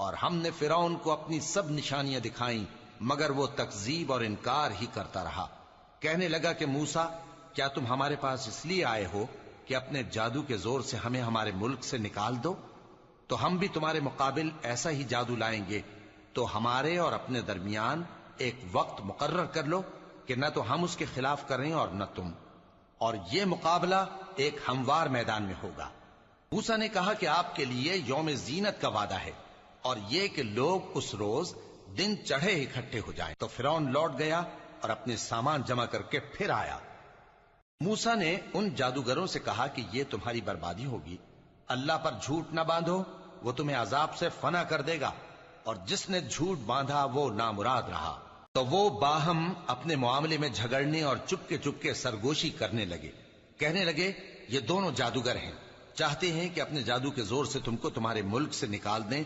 اور ہم نے فرعون کو اپنی سب نشانیاں دکھائیں مگر وہ تکذیب اور انکار ہی کرتا رہا۔ کہنے لگا کہ موسیٰ، کیا تم ہمارے پاس اس لیے آئے ہو کہ اپنے جادو کے زور سے ہمیں ہمارے ملک سے نکال دو؟ تو ہم بھی تمہارے مقابل ایسا ہی جادو لائیں گے، تو ہمارے اور اپنے درمیان ایک وقت مقرر کر لو کہ نہ تو ہم اس کے خلاف کریں اور نہ تم، اور یہ مقابلہ ایک ہموار میدان میں ہوگا۔ موسیٰ نے کہا کہ آپ کے لیے یوم زینت کا وعدہ ہے، اور یہ کہ لوگ اس روز دن چڑھے اکٹھے ہو جائیں۔ تو فرعون لوٹ گیا اور اپنے سامان جمع کر کے پھر آیا۔ موسیٰ نے ان جادوگروں سے کہا کہ یہ تمہاری بربادی ہوگی، اللہ پر جھوٹ نہ باندھو، وہ تمہیں عذاب سے فنا کر دے گا، اور جس نے جھوٹ باندھا وہ نامراد رہا۔ تو وہ باہم اپنے معاملے میں جھگڑنے اور چپ کے سرگوشی کرنے لگے۔ کہنے لگے یہ دونوں جادوگر ہیں، چاہتے ہیں کہ اپنے جادو کے زور سے تم کو تمہارے ملک سے نکال دیں